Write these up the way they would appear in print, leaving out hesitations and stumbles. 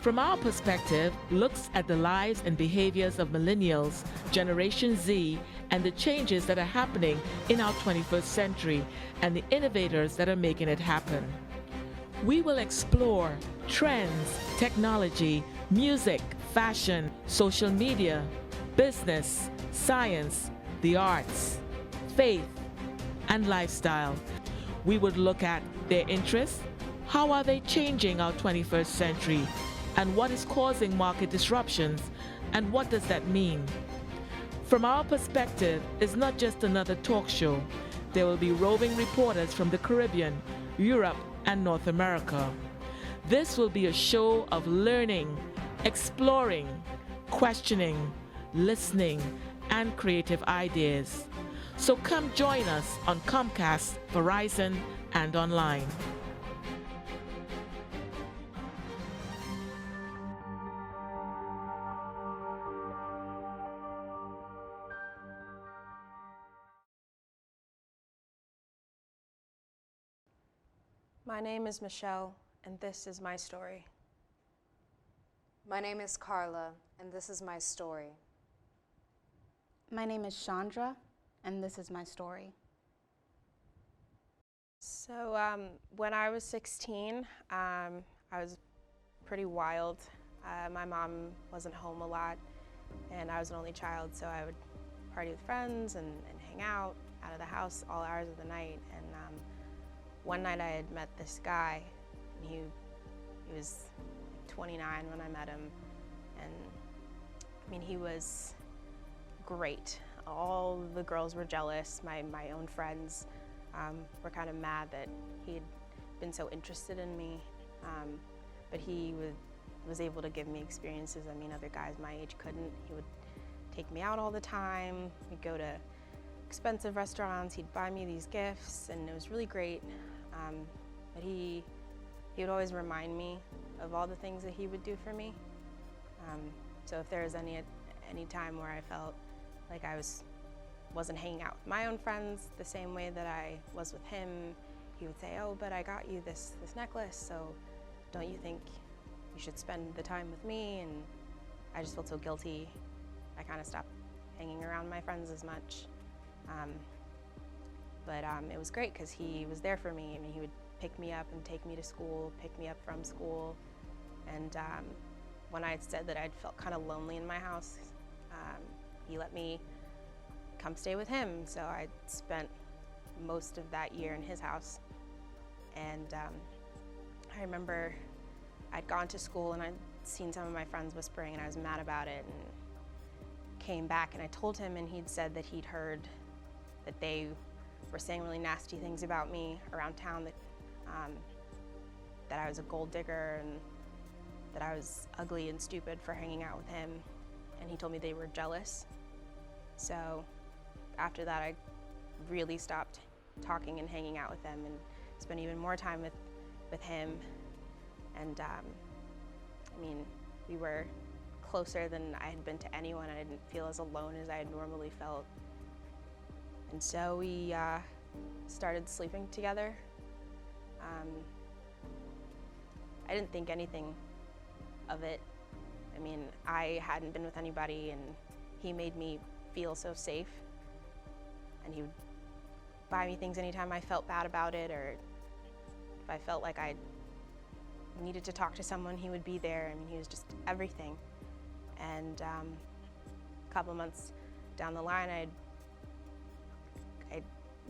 From our perspective, looks at the lives and behaviors of millennials, Generation Z, and the changes that are happening in our 21st century and the innovators that are making it happen. We will explore trends, technology, music, fashion, social media, business, science, the arts, faith, and lifestyle. We would look at their interests, how are they changing our 21st century, and what is causing market disruptions, and what does that mean? From our perspective, it's not just another talk show. There will be roving reporters from the Caribbean, Europe, and North America. This will be a show of learning, exploring, questioning, listening, and creative ideas. So come join us on Comcast, Verizon, and online. My name is Michelle, and this is my story. My name is Carla, and this is my story. My name is Chandra, and this is my story. So when I was 16, I was pretty wild. My mom wasn't home a lot, and I was an only child, so I would party with friends and hang out of the house all hours of the night. And one night I had met this guy, and he was 29 when I met him, and I mean, he was great. All the girls were jealous. My own friends were kind of mad that he had been so interested in me, but he was able to give me experiences. I mean, other guys my age couldn't. He would take me out all the time. We'd go to expensive restaurants. He'd buy me these gifts, and it was really great. But he would always remind me of all the things that he would do for me. So if there was any time where I felt like I wasn't hanging out with my own friends the same way that I was with him, he would say, "Oh, but I got you this necklace, so don't you think you should spend the time with me?" And I just felt so guilty. I kind of stopped hanging around my friends as much. But it was great because he was there for me. I mean, he would pick me up and take me to school, pick me up from school. And when I had said that I'd felt kind of lonely in my house, he let me come stay with him. So I spent most of that year in his house. And I remember I'd gone to school and I'd seen some of my friends whispering, and I was mad about it, and came back and I told him, and he'd said that he'd heard that they were saying really nasty things about me around town, that I was a gold digger and that I was ugly and stupid for hanging out with him, and he told me they were jealous. So after that, I really stopped talking and hanging out with them and spent even more time with him. And I mean, we were closer than I had been to anyone. I didn't feel as alone as I had normally felt. And so we started sleeping together. I didn't think anything of it. I mean, I hadn't been with anybody, and he made me feel so safe. And he would buy me things anytime I felt bad about it, or if I felt like I needed to talk to someone, he would be there. I mean, he was just everything. And a couple months down the line, I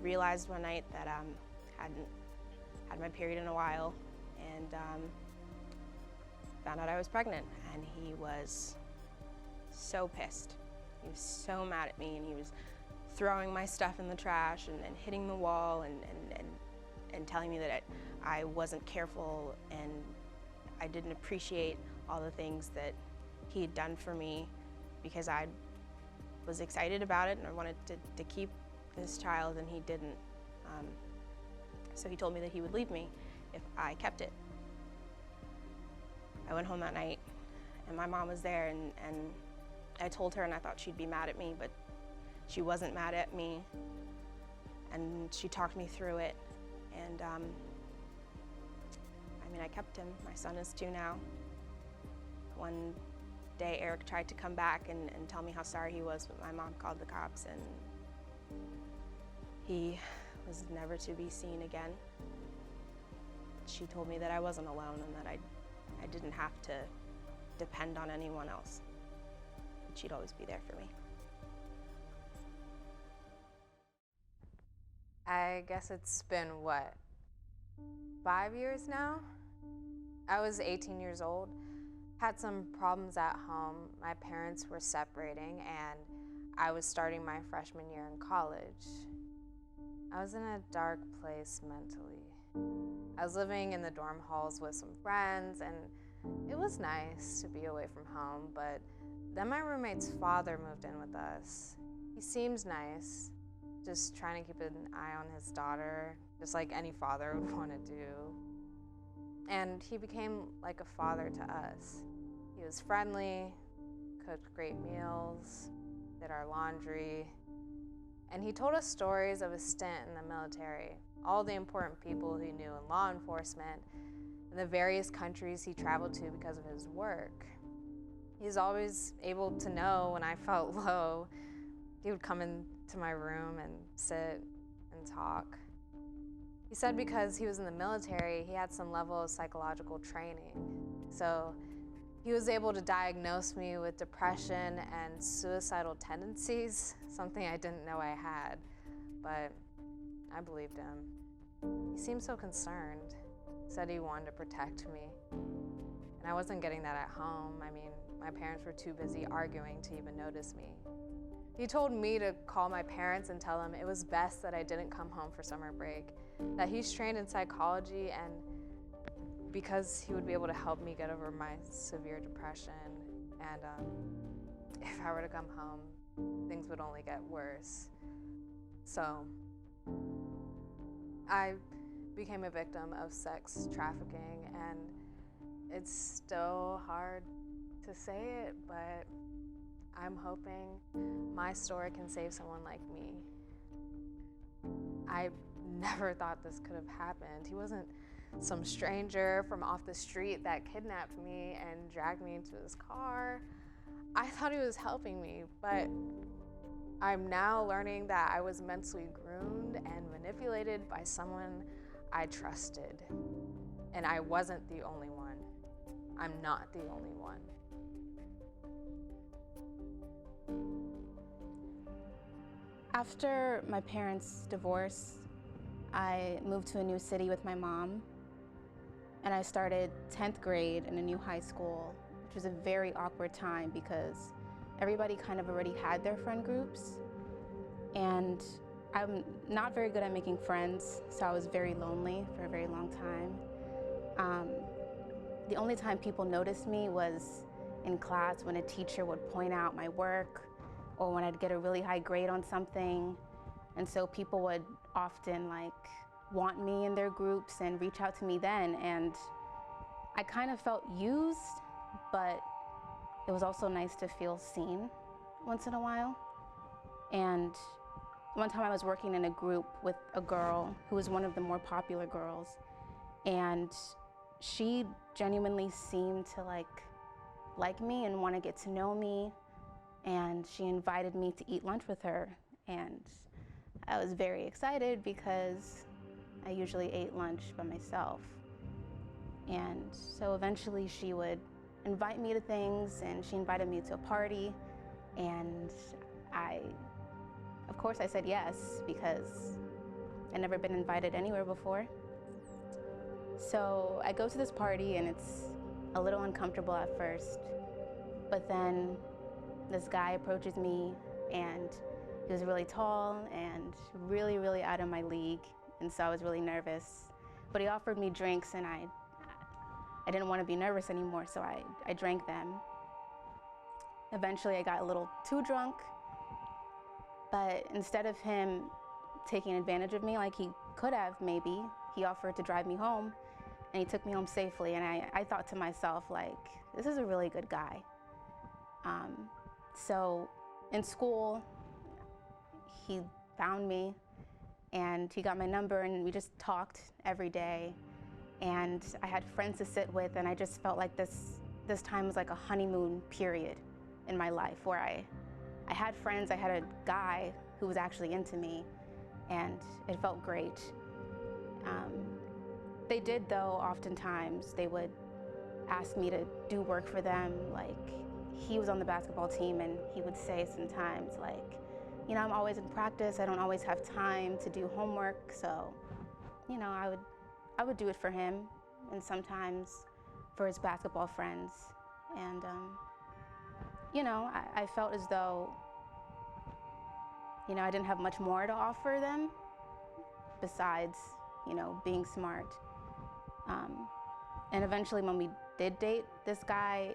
realized one night that I hadn't had my period in a while, and found out I was pregnant. And he was so pissed. He was so mad at me, and he was throwing my stuff in the trash and hitting the wall and telling me that I wasn't careful and I didn't appreciate all the things that he had done for me, because I was excited about it and I wanted to keep this child, and he didn't. So he told me that he would leave me if I kept it. I went home that night and my mom was there, and I told her, and I thought she'd be mad at me, but she wasn't mad at me, and she talked me through it. And I mean, I kept him. My son is 2 now, One day Eric tried to come back and tell me how sorry he was, but my mom called the cops and he was never to be seen again. She told me that I wasn't alone and that I didn't have to depend on anyone else. She'd always be there for me. I guess it's been, what, 5 years now? I was 18 years old, had some problems at home. My parents were separating and I was starting my freshman year in college. I was in a dark place mentally. I was living in the dorm halls with some friends and it was nice to be away from home, but then my roommate's father moved in with us. He seems nice, just trying to keep an eye on his daughter, just like any father would want to do. And he became like a father to us. He was friendly, cooked great meals, did our laundry, and he told us stories of his stint in the military, all the important people he knew in law enforcement, and the various countries he traveled to because of his work. He's always able to know when I felt low. He would come into my room and sit and talk. He said because he was in the military, he had some level of psychological training. So he was able to diagnose me with depression and suicidal tendencies, something I didn't know I had, but I believed him. He seemed so concerned, said he wanted to protect me. And I wasn't getting that at home. I mean, my parents were too busy arguing to even notice me. He told me to call my parents and tell them it was best that I didn't come home for summer break, that he's trained in psychology and because he would be able to help me get over my severe depression. And if I were to come home, things would only get worse. So I became a victim of sex trafficking, and it's still hard to say it, but I'm hoping my story can save someone like me. I never thought this could have happened. He wasn't some stranger from off the street that kidnapped me and dragged me into his car. I thought he was helping me, but I'm now learning that I was mentally groomed and manipulated by someone I trusted. And I wasn't the only one. I'm not the only one. After my parents' divorce, I moved to a new city with my mom, and I started 10th grade in a new high school, which was a very awkward time because everybody kind of already had their friend groups, and I'm not very good at making friends, so I was very lonely for a very long time. The only time people noticed me was in class when a teacher would point out my work or when I'd get a really high grade on something. And so people would often want me in their groups and reach out to me then. And I kind of felt used, but it was also nice to feel seen once in a while. And one time I was working in a group with a girl who was one of the more popular girls, and she genuinely seemed to like me and want to get to know me. And she invited me to eat lunch with her. And I was very excited because I usually ate lunch by myself. And so eventually she would invite me to things, and she invited me to a party. And of course I said yes because I'd never been invited anywhere before. So I go to this party and it's a little uncomfortable at first, but then this guy approaches me, and he was really tall and really, really out of my league, and so I was really nervous. But he offered me drinks, and I didn't want to be nervous anymore, so I drank them. Eventually I got a little too drunk, but instead of him taking advantage of me like he could have maybe, he offered to drive me home, and he took me home safely, and I thought to myself, this is a really good guy. So in school, he found me and he got my number, and we just talked every day. And I had friends to sit with, and I just felt like this this time was like a honeymoon period in my life where I had friends, I had a guy who was actually into me, and it felt great. They did, though, oftentimes, they would ask me to do work for them. Like, he was on the basketball team, and he would say sometimes, like, you know, I'm always in practice, I don't always have time to do homework, so, you know, I would do it for him, and sometimes for his basketball friends. And, you know, I felt as though, you know, I didn't have much more to offer them besides, you know, being smart. And eventually when we did date, this guy,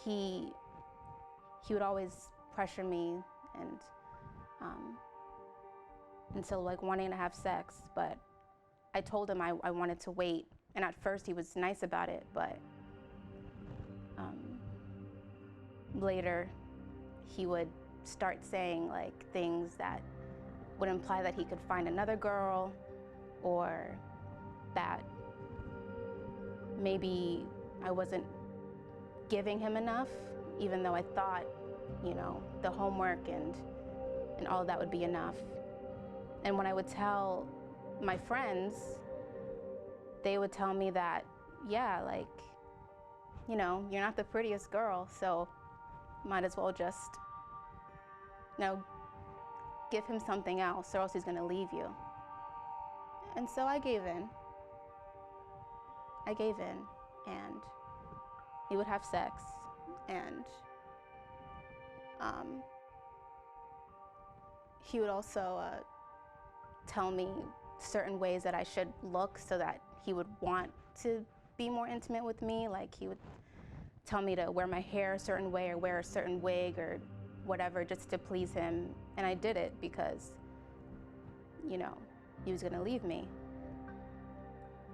he would always pressure me and so like wanting to have sex, but I told him I wanted to wait. And at first he was nice about it, but later he would start saying like things that would imply that he could find another girl, or that maybe I wasn't giving him enough, even though I thought, you know, the homework and all of that would be enough. And when I would tell my friends, they would tell me that, yeah, like, you know, you're not the prettiest girl, so might as well just, you know, give him something else or else he's gonna leave you. And so I gave in. And he would have sex, and he would also tell me certain ways that I should look so that he would want to be more intimate with me. Like, he would tell me to wear my hair a certain way or wear a certain wig or whatever just to please him. And I did it because, you know, he was gonna leave me.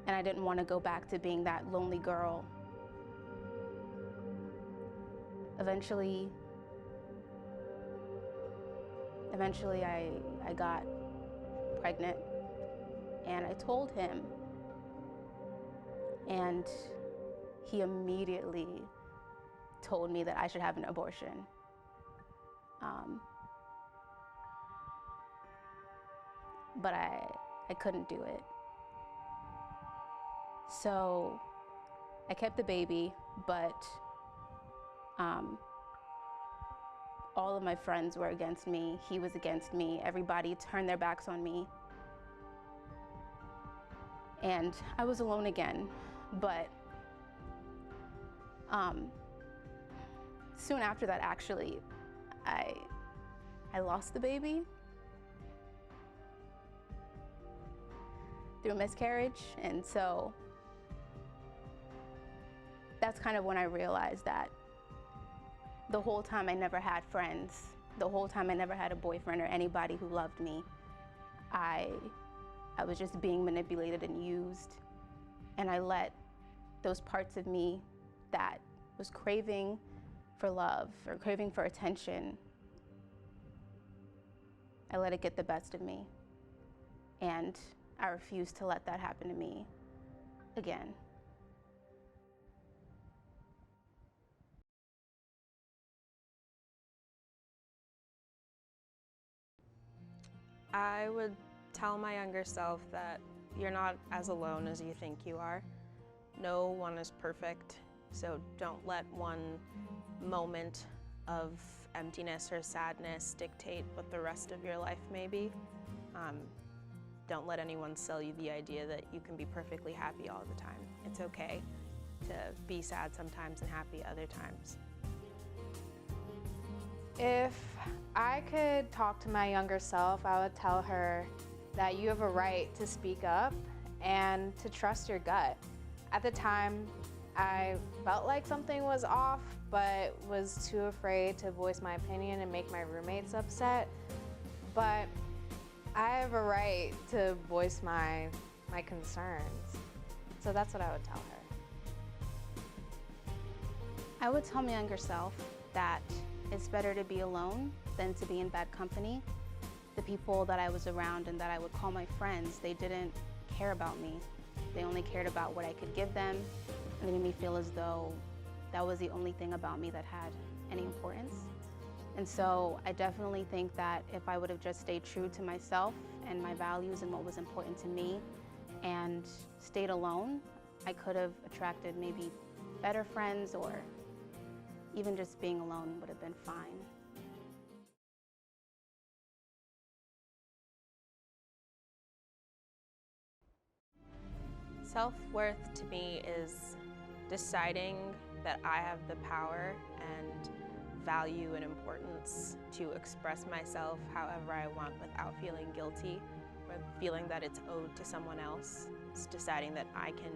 And I didn't want to go back to being that lonely girl. Eventually I got pregnant, and I told him, and he immediately told me that I should have an abortion. But I couldn't do it. So I kept the baby, but all of my friends were against me. He was against me. Everybody turned their backs on me. And I was alone again. But soon after that, actually, I lost the baby through a miscarriage. And so that's kind of when I realized that the whole time I never had friends, the whole time I never had a boyfriend or anybody who loved me. I was just being manipulated and used, and I let those parts of me that was craving for love or craving for attention, I let it get the best of me, and I refused to let that happen to me again. I would tell my younger self that you're not as alone as you think you are. No one is perfect, so don't let one moment of emptiness or sadness dictate what the rest of your life may be. Don't let anyone sell you the idea that you can be perfectly happy all the time. It's okay to be sad sometimes and happy other times. If I could talk to my younger self, I would tell her that you have a right to speak up and to trust your gut. At the time, I felt like something was off, but was too afraid to voice my opinion and make my roommates upset. But I have a right to voice my concerns. So that's what I would tell her. I would tell my younger self that it's better to be alone than to be in bad company. The people that I was around and that I would call my friends, they didn't care about me. They only cared about what I could give them, and they made me feel as though that was the only thing about me that had any importance. And so I definitely think that if I would have just stayed true to myself and my values and what was important to me and stayed alone, I could have attracted maybe better friends, or even just being alone would have been fine. Self-worth to me is deciding that I have the power and value and importance to express myself however I want without feeling guilty or feeling that it's owed to someone else. It's deciding that I can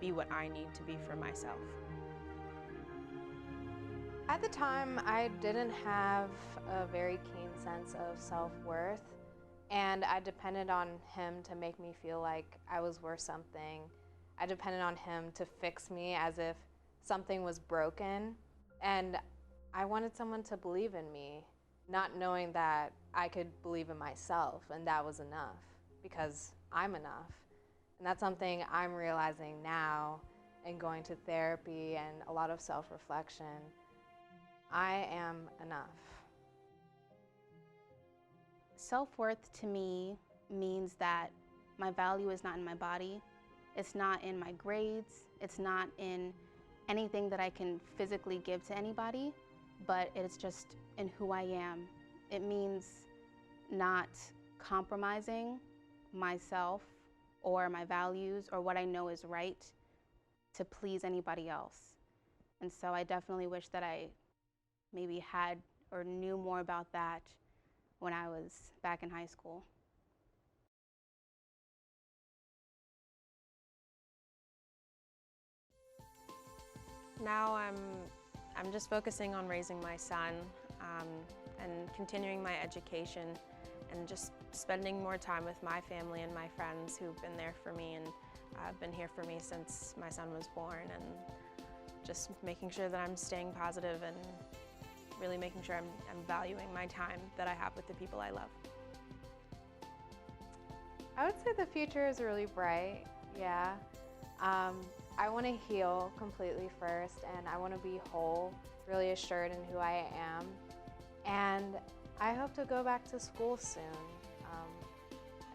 be what I need to be for myself. At the time, I didn't have a very keen sense of self-worth, and I depended on him to make me feel like I was worth something. I depended on him to fix me as if something was broken, and I wanted someone to believe in me, not knowing that I could believe in myself, and that was enough, because I'm enough. And that's something I'm realizing now in going to therapy and a lot of self-reflection. I am enough. Self-worth to me means that my value is not in my body, it's not in my grades, it's not in anything that I can physically give to anybody, but it's just in who I am. It means not compromising myself or my values or what I know is right to please anybody else. And so I definitely wish that I maybe had or knew more about that when I was back in high school. Now I'm just focusing on raising my son and continuing my education and just spending more time with my family and my friends who've been there for me and have been here for me since my son was born, and just making sure that I'm staying positive and really making sure I'm valuing my time that I have with the people I love. I would say the future is really bright, yeah. I want to heal completely first, and I want to be whole, really assured in who I am. And I hope to go back to school soon.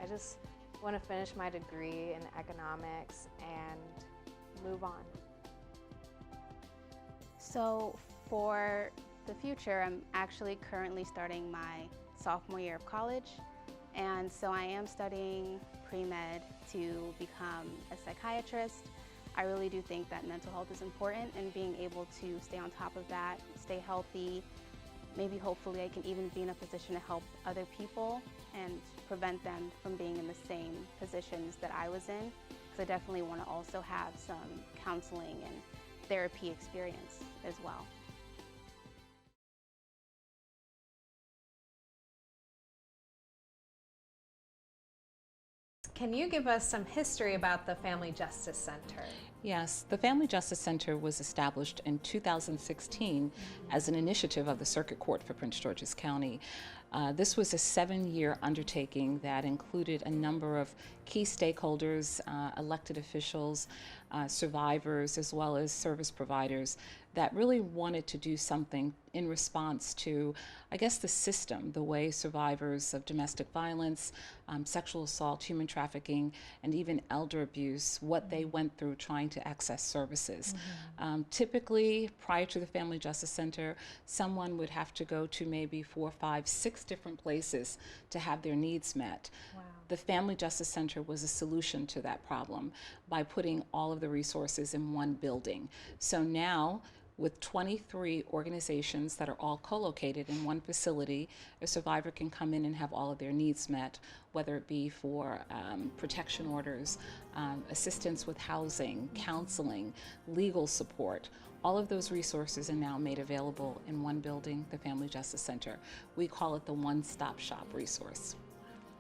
I just want to finish my degree in economics and move on. So for the future, I'm actually currently starting my sophomore year of college. And so I am studying pre-med to become a psychiatrist. I really do think that mental health is important, and being able to stay on top of that, stay healthy, maybe hopefully I can even be in a position to help other people and prevent them from being in the same positions that I was in, because I definitely want to also have some counseling and therapy experience as well. Can you give us some history about the Family Justice Center? Yes, the Family Justice Center was established in 2016 as an initiative of the Circuit Court for Prince George's County. This was a 7-year undertaking that included a number of key stakeholders, elected officials, survivors, as well as service providers that really wanted to do something in response to, I guess, the system, the way survivors of domestic violence, sexual assault, human trafficking, and even elder abuse, what they went through trying to access services. Typically, prior to the Family Justice Center, someone would have to go to maybe 4, 5, 6 different places to have their needs met. Wow. The Family Justice Center was a solution to that problem by putting all of the resources in one building. So now, with 23 organizations that are all co-located in one facility, a survivor can come in and have all of their needs met, whether it be for protection orders, assistance with housing, counseling, legal support. All of those resources are now made available in one building, the Family Justice Center. We call it the one-stop shop resource.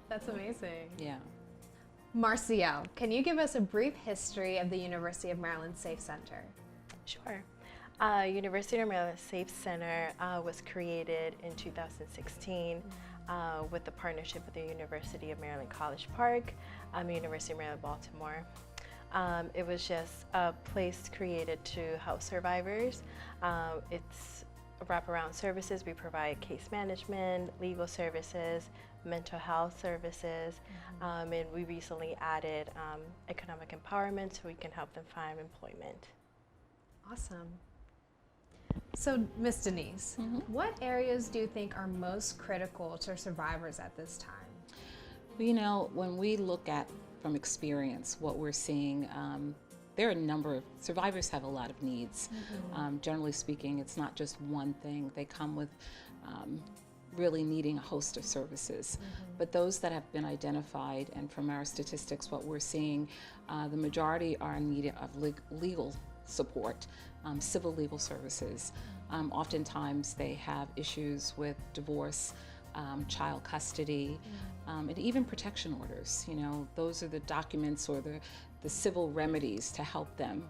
That's amazing. Yeah. Marciel, can you give us a brief history of the University of Maryland Safe Center? Sure. University of Maryland Safe Center was created in 2016 with the partnership with the University of Maryland College Park, University of Maryland Baltimore. It was just a place created to help survivors. It's wraparound services. We provide case management, legal services, mental health services, and we recently added economic empowerment so we can help them find employment. Awesome. So, Miss Denise, what areas do you think are most critical to survivors at this time? Well, you know, when we look at from experience what we're seeing, there are a number of survivors have a lot of needs. Generally speaking, it's not just one thing. They come with really needing a host of services. But those that have been identified, and from our statistics, what we're seeing, the majority are in need of legal support, civil legal services. Oftentimes they have issues with divorce, child custody, and even protection orders. You know, those are the documents or the civil remedies to help them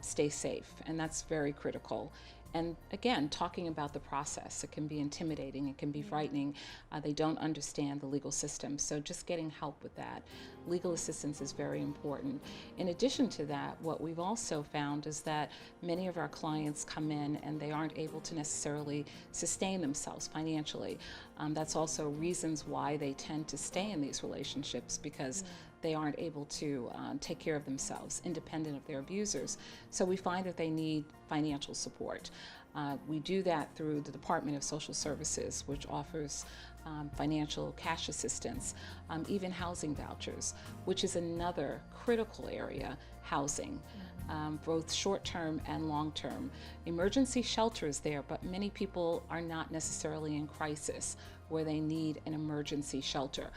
stay safe, and that's very critical. And again, talking about the process, it can be intimidating, it can be frightening. They don't understand the legal system, so just getting help with that. Legal assistance is very important. In addition to that, what we've also found is that many of our clients come in and they aren't able to necessarily sustain themselves financially. That's also reasons why they tend to stay in these relationships, because they aren't able to take care of themselves, independent of their abusers. So we find that they need financial support. We do that through the Department of Social Services, which offers financial cash assistance, even housing vouchers, which is another critical area, housing. Both short-term and long-term. Emergency shelter is there, but many people are not necessarily in crisis where they need an emergency shelter.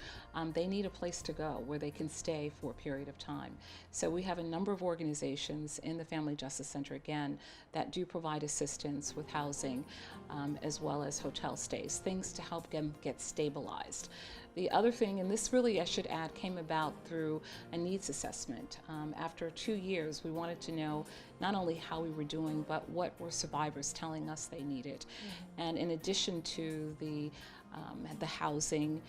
They need a place to go where they can stay for a period of time. So we have a number of organizations in the Family Justice Center, again, that do provide assistance with housing, as well as hotel stays, things to help them get stabilized. The other thing, and this really, I should add, came about through a needs assessment. After 2 years, we wanted to know not only how we were doing, but what were survivors telling us they needed. And in addition to the housing,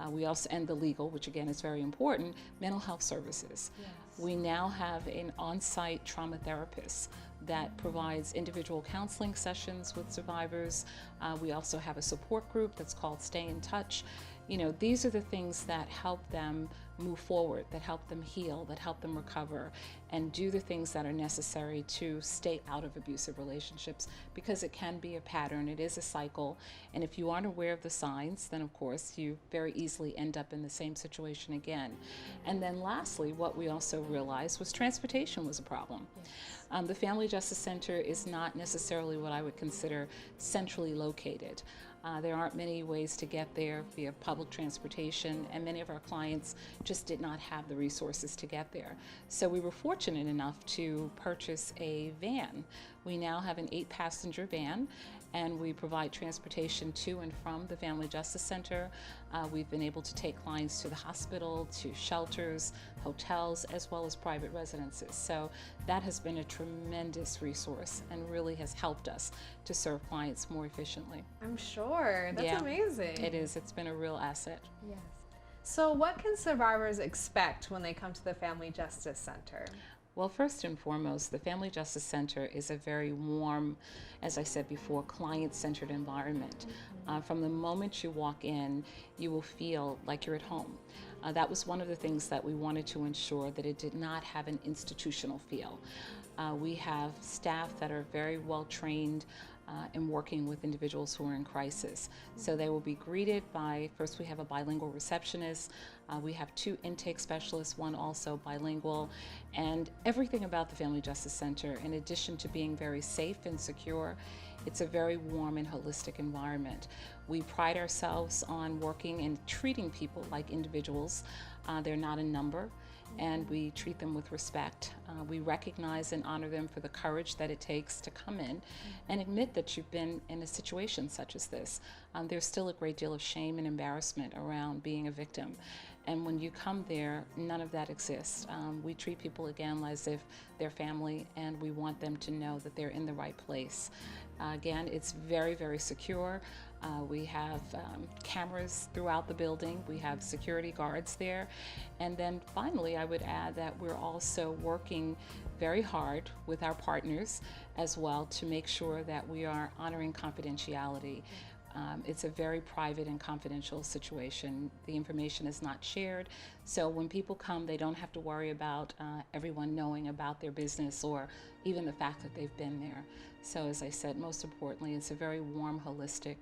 we also, and the legal, which again is very important, mental health services. We now have an on-site trauma therapist that provides individual counseling sessions with survivors. We also have a support group that's called Stay in Touch. You know, these are the things that help them move forward, that help them heal, that help them recover, and do the things that are necessary to stay out of abusive relationships, because it can be a pattern, it is a cycle, and if you aren't aware of the signs, then of course you very easily end up in the same situation again. And then lastly, what we also realized was transportation was a problem. The Family Justice Center is not necessarily what I would consider centrally located. There aren't many ways to get there via public transportation, and many of our clients just did not have the resources to get there. So we were fortunate enough to purchase a van. We now have an 8-passenger van, and we provide transportation to and from the Family Justice Center. We've been able to take clients to the hospital, to shelters, hotels, as well as private residences. So that has been a tremendous resource and really has helped us to serve clients more efficiently. I'm sure. That's amazing. It is. It's been a real asset. Yes. So what can survivors expect when they come to the Family Justice Center? Well, first and foremost, the Family Justice Center is a very warm, as I said before, client-centered environment. From the moment you walk in, you will feel like you're at home. That was one of the things that we wanted to ensure, that it did not have an institutional feel. We have staff that are very well trained in working with individuals who are in crisis. So they will be greeted by, first we have a bilingual receptionist, we have 2 intake specialists, one also bilingual, and everything about the Family Justice Center, in addition to being very safe and secure, it's a very warm and holistic environment. We pride ourselves on working and treating people like individuals. They're not a number, and we treat them with respect. We recognize and honor them for the courage that it takes to come in and admit that you've been in a situation such as this. There's still a great deal of shame and embarrassment around being a victim. And when you come there, none of that exists. We treat people again as if they're family, and we want them to know that they're in the right place. Again, it's very, very secure. We have cameras throughout the building. We have security guards there. And then finally, I would add that we're also working very hard with our partners as well to make sure that we are honoring confidentiality. It's a very private and confidential situation. The information is not shared. So when people come, they don't have to worry about everyone knowing about their business or even the fact that they've been there. So as I said, most importantly, it's a very warm, holistic,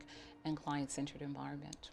and client-centered environment.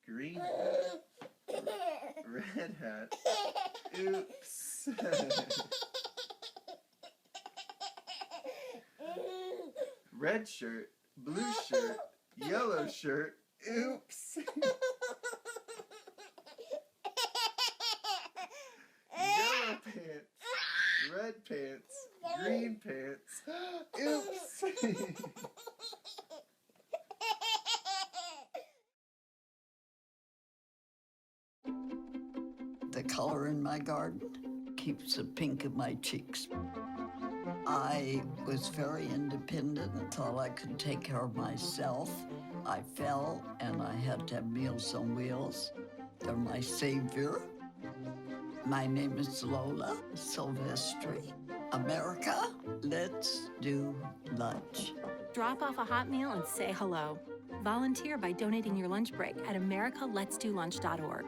Green hat, red hat, oops. Red shirt, blue shirt, yellow shirt, oops. Yellow pants, red pants, green pants, oops. The color in my garden keeps the pink in my cheeks. I was very independent and thought I could take care of myself. I fell and I had to have Meals on Wheels. They're my savior. My name is Lola Silvestri. America, let's do lunch. Drop off a hot meal and say hello. Volunteer by donating your lunch break at americaletsdolunch.org.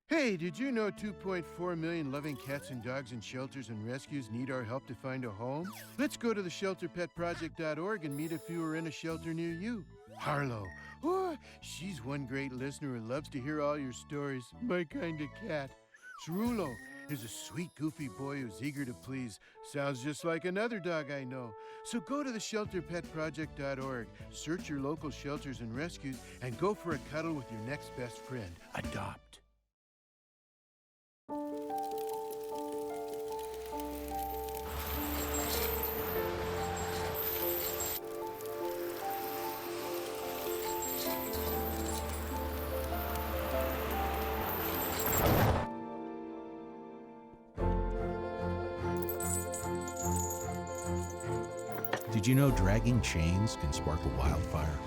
Hey, did you know 2.4 million loving cats and dogs in shelters and rescues need our help to find a home? Let's go to theshelterpetproject.org and meet a few who are in a shelter near you. Harlow, oh, she's one great listener who loves to hear all your stories. My kind of cat. Cerulo is a sweet, goofy boy who's eager to please. Sounds just like another dog I know. So go to theshelterpetproject.org, search your local shelters and rescues, and go for a cuddle with your next best friend. Adopt. Did you know dragging chains can spark a wildfire?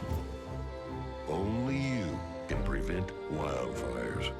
Only you can prevent wildfires.